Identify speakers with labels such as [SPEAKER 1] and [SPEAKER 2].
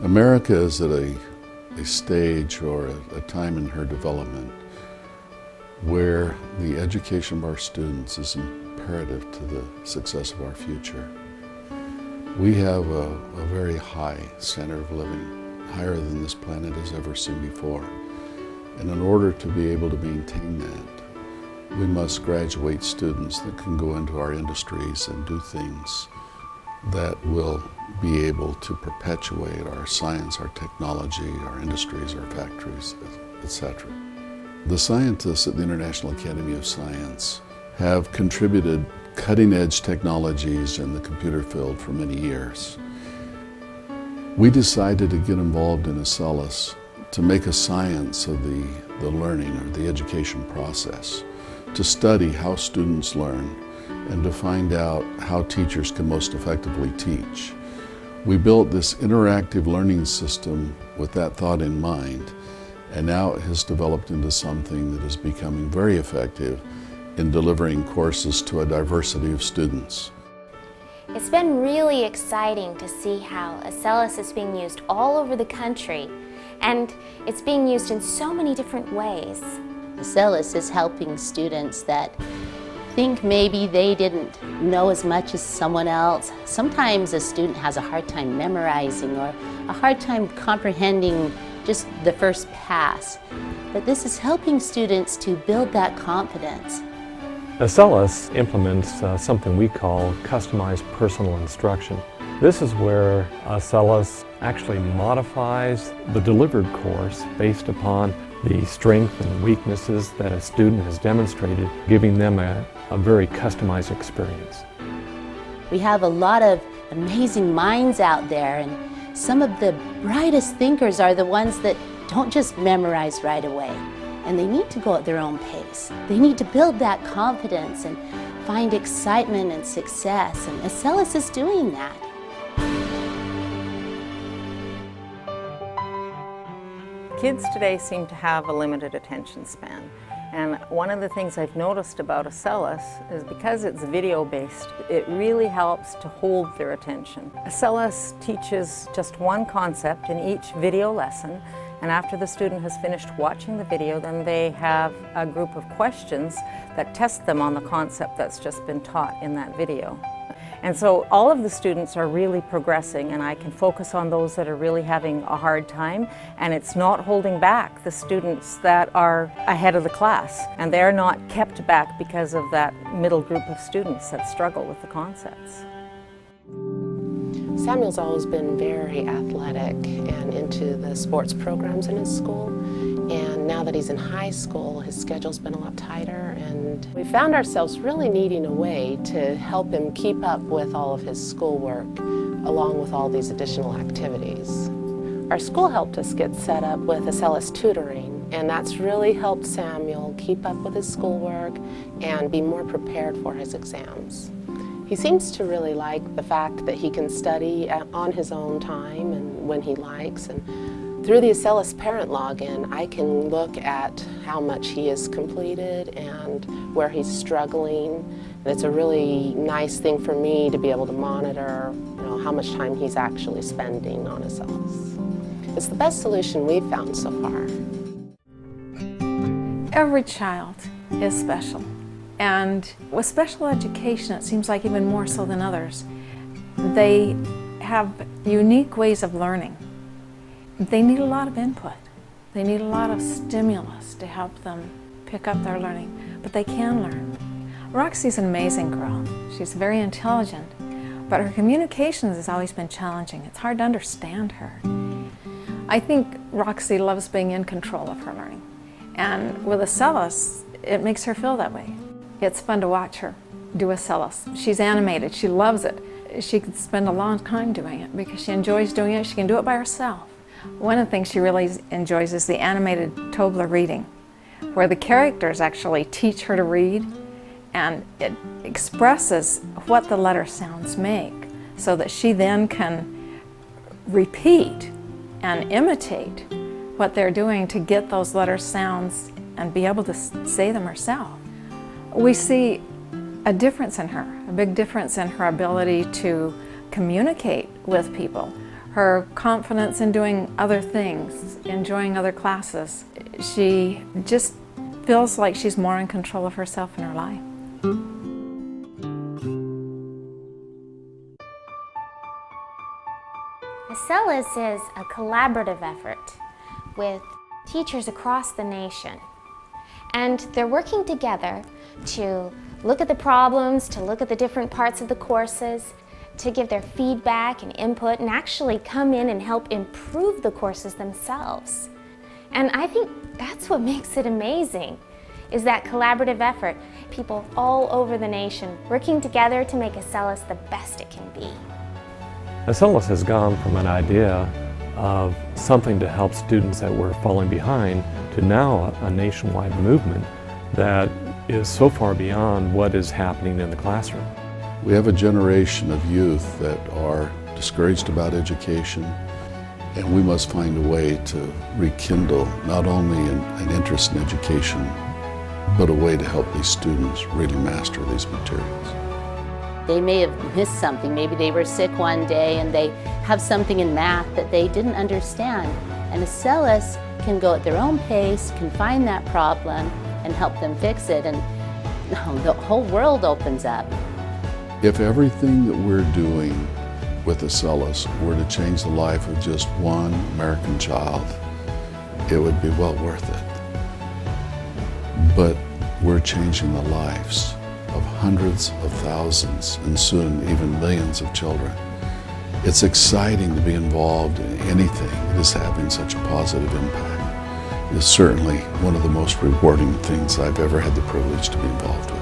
[SPEAKER 1] America is at a stage or a time in her development where the education of our students is imperative to the success of our future. We have a very high standard of living, higher than this planet has ever seen before. And in order to be able to maintain that, we must graduate students that can go into our industries and do things that will be able to perpetuate our science, our technology, our industries, our factories, etc. The scientists at the International Academy of Science have contributed cutting-edge technologies in the computer field for many years. We decided to get involved in Acellus to make a science of the learning or the education process, to study how students learn and to find out how teachers can most effectively teach. We built this interactive learning system with that thought in mind, and now it has developed into something that is becoming very effective in delivering courses to a diversity of students.
[SPEAKER 2] It's been really exciting to see how Acellus is being used all over the country, and it's being used in so many different ways.
[SPEAKER 3] Acellus is helping students that think maybe they didn't know as much as someone else. Sometimes a student has a hard time memorizing or a hard time comprehending just the first pass. But this is helping students to build that confidence.
[SPEAKER 4] Acellus implements something we call customized personal instruction. This is where Acellus actually modifies the delivered course based upon the strengths and weaknesses that a student has demonstrated, giving them a very customized experience.
[SPEAKER 3] We have a lot of amazing minds out there, and some of the brightest thinkers are the ones that don't just memorize right away, and they need to go at their own pace. They need to build that confidence and find excitement and success, and Acellus is doing that.
[SPEAKER 5] Kids today seem to have a limited attention span, and one of the things I've noticed about Acellus is because it's video-based, it really helps to hold their attention. Acellus teaches just one concept in each video lesson, and after the student has finished watching the video, then they have a group of questions that test them on the concept that's just been taught in that video. And so all of the students are really progressing, and I can focus on those that are really having a hard time, and it's not holding back the students that are ahead of the class, and they're not kept back because of that middle group of students that struggle with the concepts.
[SPEAKER 6] Samuel's always been very athletic and into the sports programs in his school, and now that he's in high school, his schedule's been a lot tighter, and we found ourselves really needing a way to help him keep up with all of his schoolwork along with all these additional activities. Our school helped us get set up with Acellus Tutoring, and that's really helped Samuel keep up with his schoolwork and be more prepared for his exams. He seems to really like the fact that he can study on his own time and when he likes. And through the Acellus parent login, I can look at how much he has completed and where he's struggling. And it's a really nice thing for me to be able to monitor, how much time he's actually spending on Acellus. It's the best solution we've found so far.
[SPEAKER 7] Every child is special. And with special education, it seems like even more so than others. They have unique ways of learning. They need a lot of input. They need a lot of stimulus to help them pick up their learning, but they can learn. Roxy's an amazing girl. She's very intelligent, but her communications has always been challenging. It's hard to understand her. I think Roxy loves being in control of her learning. And with Acellus, it makes her feel that way. It's fun to watch her do Acellus. She's animated, she loves it. She could spend a long time doing it because she enjoys doing it. She can do it by herself. One of the things she really enjoys is the animated Tobler reading, where the characters actually teach her to read, and it expresses what the letter sounds make so that she then can repeat and imitate what they're doing to get those letter sounds and be able to say them herself. We see a difference in her, a big difference in her ability to communicate with people. her confidence in doing other things, enjoying other classes. She just feels like she's more in control of herself and her life.
[SPEAKER 2] Acellus is a collaborative effort with teachers across the nation. And they're working together to look at the problems, to look at the different parts of the courses, to give their feedback and input, and actually come in and help improve the courses themselves. And I think that's what makes it amazing, is that collaborative effort. People all over the nation working together to make Acellus the best it can be.
[SPEAKER 4] Acellus has gone from an idea of something to help students that were falling behind to now a nationwide movement that is so far beyond what is happening in the classroom.
[SPEAKER 1] We have a generation of youth that are discouraged about education, and we must find a way to rekindle not only an interest in education, but a way to help these students really master these materials.
[SPEAKER 3] They may have missed something. Maybe they were sick one day and they have something in math that they didn't understand. And Acellus can go at their own pace, can find that problem and help them fix it, and the whole world opens up.
[SPEAKER 1] If everything that we're doing with Acellus were to change the life of just one American child, it would be well worth it. But we're changing the lives of hundreds of thousands and soon even millions of children. It's exciting to be involved in anything that is having such a positive impact. It's certainly one of the most rewarding things I've ever had the privilege to be involved with.